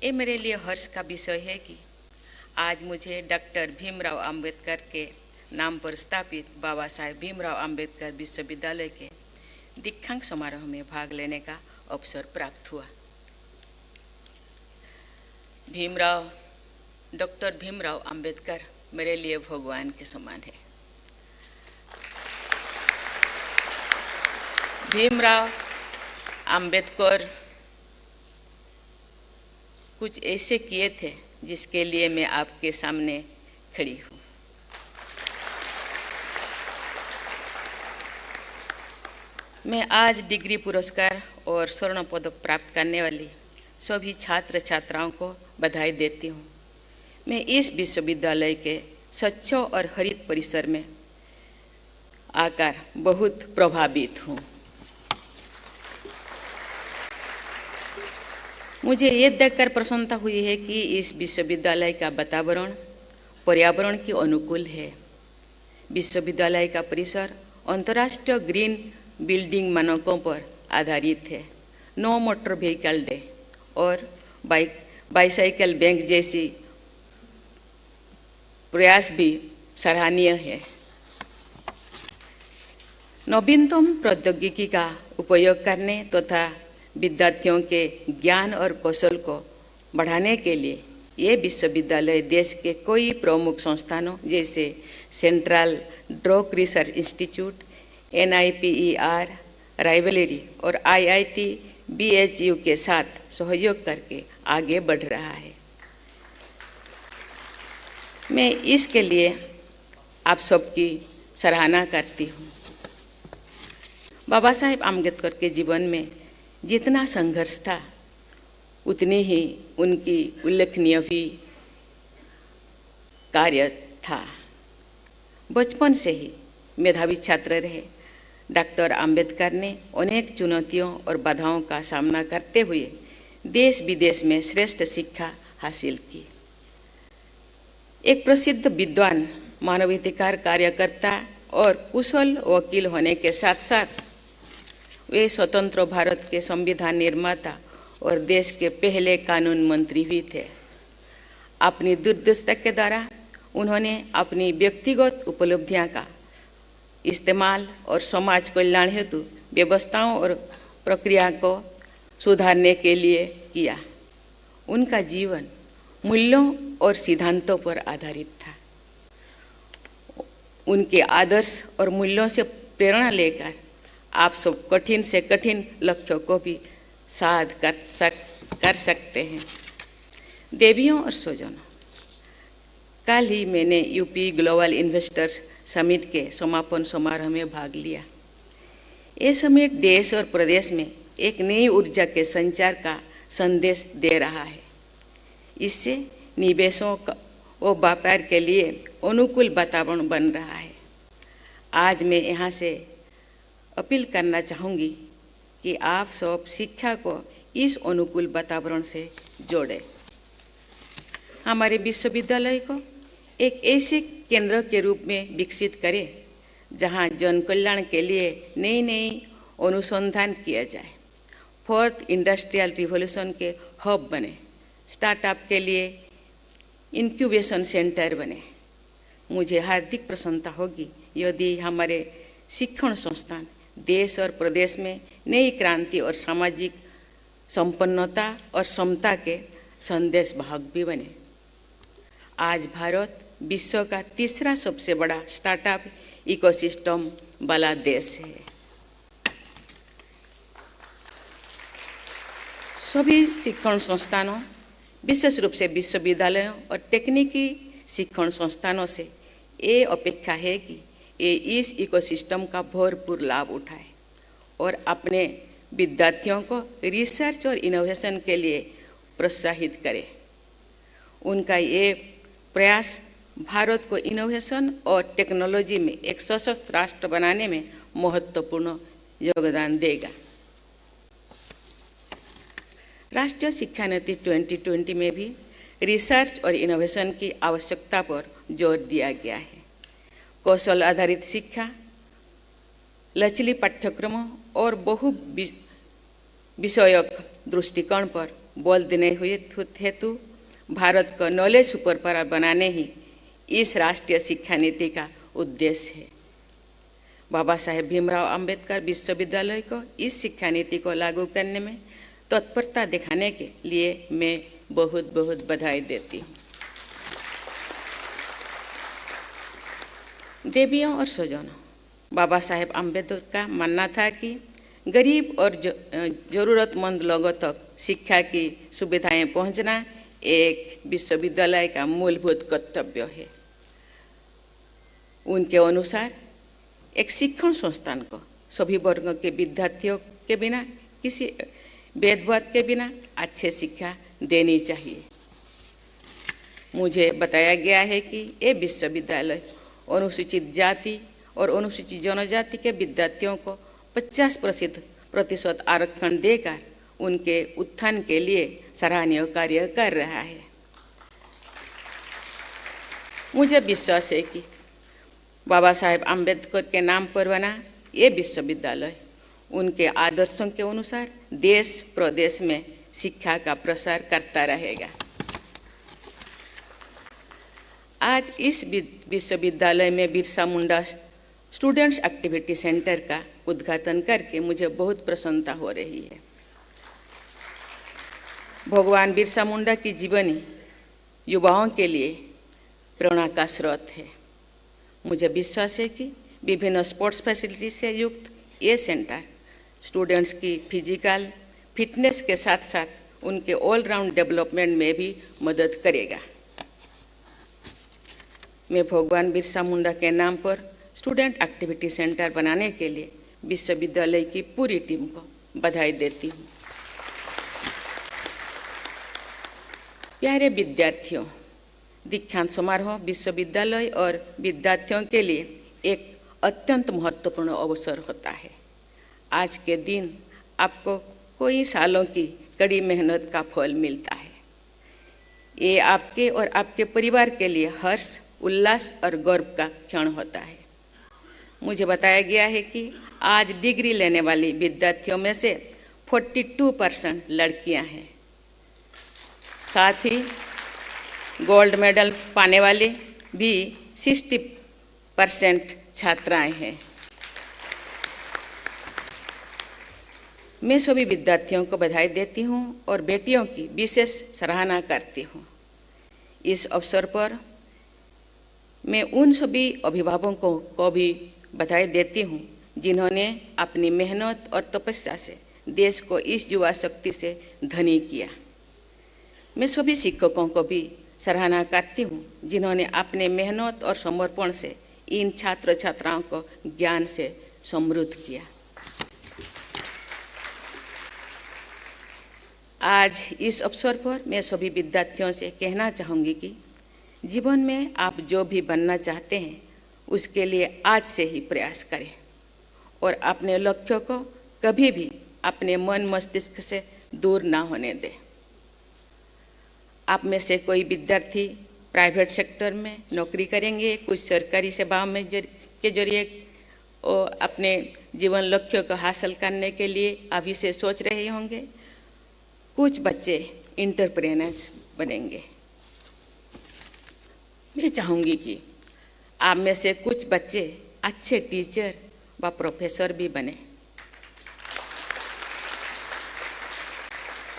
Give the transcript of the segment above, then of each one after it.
ये मेरे लिए हर्ष का विषय है कि आज मुझे डॉक्टर भीमराव अंबेडकर के नाम पर स्थापित बाबा साहेब भीमराव अंबेडकर विश्वविद्यालय के दीक्षांत समारोह में भाग लेने का अवसर प्राप्त हुआ। डॉक्टर भीमराव अंबेडकर मेरे लिए भगवान के समान है। भीमराव अंबेडकर कुछ ऐसे किए थे जिसके लिए मैं आपके सामने खड़ी हूँ। मैं आज डिग्री पुरस्कार और स्वर्ण पदक प्राप्त करने वाली सभी छात्र छात्राओं को बधाई देती हूँ। मैं इस विश्वविद्यालय के स्वच्छ और हरित परिसर में आकर बहुत प्रभावित हूँ। मुझे ये देखकर प्रसन्नता हुई है कि इस विश्वविद्यालय का वातावरण पर्यावरण के अनुकूल है। विश्वविद्यालय का परिसर अंतर्राष्ट्रीय ग्रीन बिल्डिंग मानकों पर आधारित है। नो मोटर व्हीकल डे और बाईसाइकिल बैंक जैसी प्रयास भी सराहनीय है। नवीनतम प्रौद्योगिकी का उपयोग करने तथा विद्यार्थियों के ज्ञान और कौशल को बढ़ाने के लिए ये विश्वविद्यालय देश के कई प्रमुख संस्थानों जैसे central drug research institute, NIPER, rivalry और IIT BHU के साथ सहयोग करके आगे बढ़ रहा है। मैं इसके लिए आप सबकी सराहना करती हूँ। बाबा साहेब आम्बेडकर के जीवन में जितना संघर्ष था उतनी ही उनकी उल्लेखनीय भी कार्य था। बचपन से ही मेधावी छात्र रहे डॉक्टर आम्बेडकर ने अनेक चुनौतियों और बाधाओं का सामना करते हुए देश विदेश में श्रेष्ठ शिक्षा हासिल की। एक प्रसिद्ध विद्वान, मानवाधिकार कार्यकर्ता और कुशल वकील होने के साथ साथ वे स्वतंत्र भारत के संविधान निर्माता और देश के पहले कानून मंत्री भी थे। अपनी दूरदृष्टि के द्वारा उन्होंने अपनी व्यक्तिगत उपलब्धियां का इस्तेमाल और समाज कल्याण हेतु व्यवस्थाओं और प्रक्रिया को सुधारने के लिए किया। उनका जीवन मूल्यों और सिद्धांतों पर आधारित था। उनके आदर्श और मूल्यों से प्रेरणा लेकर आप सब कठिन से कठिन लक्ष्यों को भी साध कर सकते हैं। देवियों और स्वजनों, कल ही मैंने यूपी ग्लोबल इन्वेस्टर्स समिट के समापन समारोह में भाग लिया। ये समिट देश और प्रदेश में एक नई ऊर्जा के संचार का संदेश दे रहा है। इससे निवेशों और व्यापार के लिए अनुकूल वातावरण बन रहा है। आज मैं यहाँ से अपील करना चाहूँगी कि आप सब शिक्षा को इस अनुकूल वातावरण से जोड़ें। हमारे विश्वविद्यालय को एक ऐसे केंद्र के रूप में विकसित करें जहाँ जन कल्याण के लिए नई नई अनुसंधान किया जाए, फोर्थ इंडस्ट्रियल रिवॉल्यूशन के हब बने, स्टार्टअप के लिए इंक्यूबेशन सेंटर बने। मुझे हार्दिक प्रसन्नता होगी यदि हमारे शिक्षण संस्थान देश और प्रदेश में नई क्रांति और सामाजिक संपन्नता और समता के संदेश वाहक भी बने। आज भारत विश्व का तीसरा सबसे बड़ा स्टार्टअप इकोसिस्टम वाला देश है। सभी शिक्षण संस्थानों, विशेष रूप से विश्वविद्यालयों और तकनीकी शिक्षण संस्थानों से ये अपेक्षा है कि ये इस इकोसिस्टम का भरपूर लाभ उठाए और अपने विद्यार्थियों को रिसर्च और इनोवेशन के लिए प्रोत्साहित करे। उनका ये प्रयास भारत को इनोवेशन और टेक्नोलॉजी में एक सशक्त राष्ट्र बनाने में महत्वपूर्ण योगदान देगा। राष्ट्रीय शिक्षा नीति 2020 में भी रिसर्च और इनोवेशन की आवश्यकता पर जोर दिया गया है। कौशल आधारित शिक्षा, लचीली पाठ्यक्रमों और बहु विषयक दृष्टिकोण पर बल देने हेतु भारत को नॉलेज सुपर पावर बनाने ही इस राष्ट्रीय शिक्षा नीति का उद्देश्य है। बाबा साहेब भीमराव अंबेडकर विश्वविद्यालय को इस शिक्षा नीति को लागू करने में तत्परता दिखाने के लिए मैं बहुत बहुत बधाई देती हूँ। देवियों और स्वजनों, बाबा साहेब अम्बेडकर का मानना था कि गरीब और ज़रूरतमंद लोगों तक शिक्षा की सुविधाएं पहुंचना एक विश्वविद्यालय का मूलभूत कर्तव्य है। उनके अनुसार एक शिक्षण संस्थान को सभी वर्गों के विद्यार्थियों के बिना, किसी भेदभाव के बिना अच्छी शिक्षा देनी चाहिए। मुझे बताया गया है कि ये विश्वविद्यालय अनुसूचित जाति और अनुसूचित जनजाति के विद्यार्थियों को 50% आरक्षण देकर उनके उत्थान के लिए सराहनीय कार्य कर रहा है। मुझे विश्वास है कि बाबा साहेब अम्बेडकर के नाम पर बना ये विश्वविद्यालय उनके आदर्शों के अनुसार देश प्रदेश में शिक्षा का प्रसार करता रहेगा। आज इस विश्वविद्यालय में Birsa Munda students activity centre का उद्घाटन करके मुझे बहुत प्रसन्नता हो रही है। भगवान बिरसा मुंडा की जीवनी युवाओं के लिए प्रेरणा का स्रोत है। मुझे विश्वास है कि विभिन्न स्पोर्ट्स फैसिलिटी से युक्त ये सेंटर स्टूडेंट्स की फिजिकल फिटनेस के साथ साथ उनके ऑलराउंड डेवलपमेंट में भी मदद करेगा। मैं भगवान बिरसा मुंडा के नाम पर स्टूडेंट एक्टिविटी सेंटर बनाने के लिए विश्वविद्यालय की पूरी टीम को बधाई देती हूँ। प्यारे विद्यार्थियों, दीक्षांत समारोह विश्वविद्यालय और विद्यार्थियों के लिए एक अत्यंत महत्वपूर्ण अवसर होता है। आज के दिन आपको कई सालों की कड़ी मेहनत का फल मिलता है। ये आपके और आपके परिवार के लिए हर्ष, उल्लास और गर्व का क्षण होता है। मुझे बताया गया है कि आज डिग्री लेने वाली विद्यार्थियों में से 42% लड़कियां हैं। साथ ही गोल्ड मेडल पाने वाले भी 60% छात्राएं हैं। मैं सभी विद्यार्थियों को बधाई देती हूं और बेटियों की विशेष सराहना करती हूं। इस अवसर पर मैं उन सभी अभिभावकों को भी बधाई देती हूँ जिन्होंने अपनी मेहनत और तपस्या से देश को इस युवा शक्ति से धनी किया। मैं सभी शिक्षकों को भी सराहना करती हूँ जिन्होंने अपने मेहनत और समर्पण से इन छात्र छात्राओं को ज्ञान से समृद्ध किया। आज इस अवसर पर मैं सभी विद्यार्थियों से कहना चाहूँगी कि जीवन में आप जो भी बनना चाहते हैं उसके लिए आज से ही प्रयास करें और अपने लक्ष्यों को कभी भी अपने मन मस्तिष्क से दूर ना होने दें। आप में से कोई विद्यार्थी प्राइवेट सेक्टर में नौकरी करेंगे, कुछ सरकारी सेवाओं में के जरिए अपने जीवन लक्ष्यों को हासिल करने के लिए अभी से सोच रहे होंगे। कुछ बच्चे एंटरप्रेन्योर्स बनेंगे। मैं चाहूँगी कि आप में से कुछ बच्चे अच्छे टीचर व प्रोफेसर भी बने।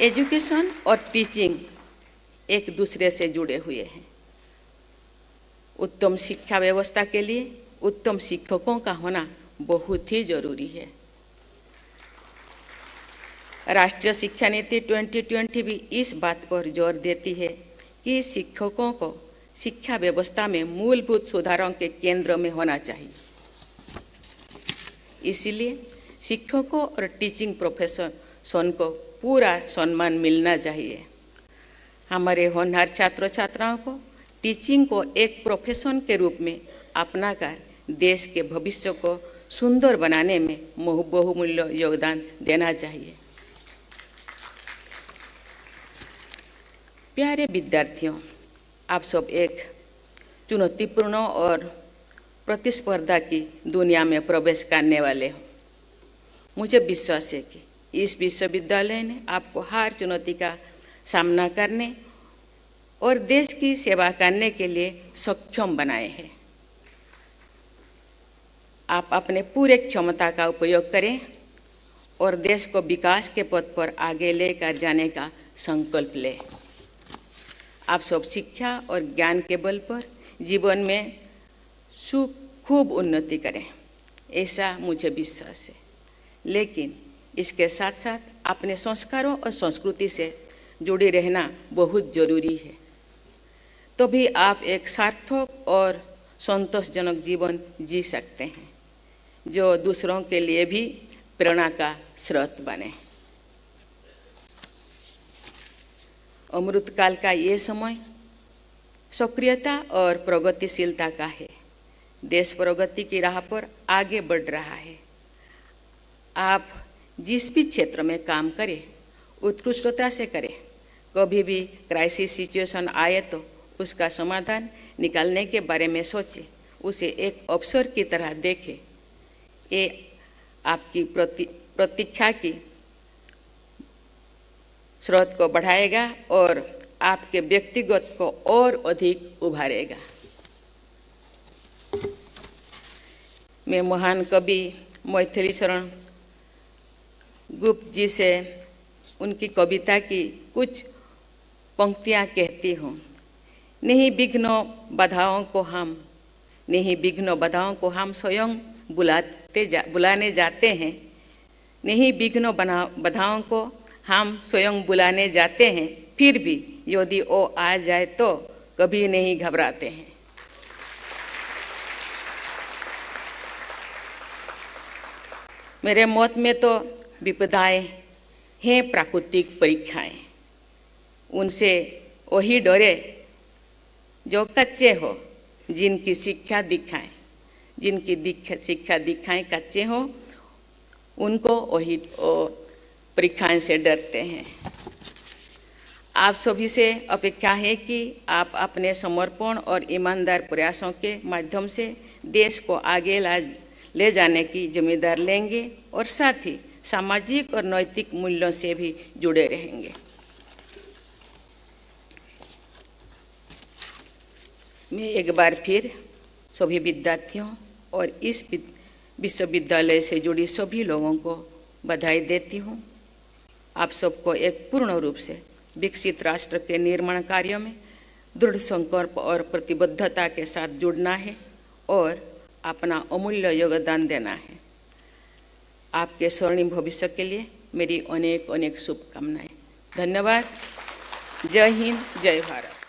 एजुकेशन और टीचिंग एक दूसरे से जुड़े हुए हैं। उत्तम शिक्षा व्यवस्था के लिए उत्तम शिक्षकों का होना बहुत ही जरूरी है। राष्ट्रीय शिक्षा नीति 2020 भी इस बात पर जोर देती है कि शिक्षकों को शिक्षा व्यवस्था में मूलभूत सुधारों के केंद्र में होना चाहिए। इसलिए शिक्षकों और टीचिंग प्रोफेशन को पूरा सम्मान मिलना चाहिए। हमारे होनहार छात्र छात्राओं को टीचिंग को एक प्रोफेशन के रूप में अपनाकर देश के भविष्य को सुंदर बनाने में बहुमूल्य योगदान देना चाहिए। प्यारे विद्यार्थियों, आप सब एक चुनौतीपूर्ण और प्रतिस्पर्धा की दुनिया में प्रवेश करने वाले हो। मुझे विश्वास है कि इस विश्वविद्यालय ने आपको हर चुनौती का सामना करने और देश की सेवा करने के लिए सक्षम बनाए हैं। आप अपने पूरे क्षमता का उपयोग करें और देश को विकास के पथ पर आगे लेकर जाने का संकल्प लें। आप सब शिक्षा और ज्ञान के बल पर जीवन में खूब उन्नति करें, ऐसा मुझे विश्वास है। लेकिन इसके साथ साथ अपने संस्कारों और संस्कृति से जुड़े रहना बहुत जरूरी है। तभी आप एक सार्थक और संतोषजनक जीवन जी सकते हैं, जो दूसरों के लिए भी प्रेरणा का स्रोत बने। अमृतकाल का ये समय सक्रियता और प्रगतिशीलता का है। देश प्रगति की राह पर आगे बढ़ रहा है। आप जिस भी क्षेत्र में काम करें, उत्कृष्टता से करें। कभी भी क्राइसिस सिचुएशन आए तो उसका समाधान निकालने के बारे में सोचें, उसे एक अवसर की तरह देखें। ये आपकी प्रतीक्षा की स्रोत को बढ़ाएगा और आपके व्यक्तिगत को और अधिक उभारेगा। मैं महान कवि मैथिली शरण गुप्त जी से उनकी कविता की कुछ पंक्तियाँ कहती हूँ। नहीं विघ्न बाधाओं को हम स्वयं बुलाने जाते हैं। नहीं विघ्न बाधाओं को हम स्वयं बुलाने जाते हैं, फिर भी यदि वो आ जाए तो कभी नहीं घबराते हैं। मेरे मत में तो विपदाएं हैं प्राकृतिक परीक्षाएं। उनसे वही डरे जो कच्चे हो, जिनकी शिक्षा दिखाएं कच्चे हो, उनको वही परीक्षाएं से डरते हैं। आप सभी से अपेक्षा है कि आप अपने समर्पण और ईमानदार प्रयासों के माध्यम से देश को आगे ले जाने की जिम्मेदारी लेंगे और साथ ही सामाजिक और नैतिक मूल्यों से भी जुड़े रहेंगे। मैं एक बार फिर सभी विद्यार्थियों और इस विश्वविद्यालय से जुड़ी सभी लोगों को बधाई देती हूँ। आप सबको एक पूर्ण रूप से विकसित राष्ट्र के निर्माण कार्यों में दृढ़ संकल्प और प्रतिबद्धता के साथ जुड़ना है और अपना अमूल्य योगदान देना है। आपके स्वर्णिम भविष्य के लिए मेरी अनेक शुभकामनाएं। धन्यवाद। जय हिंद, जय भारत।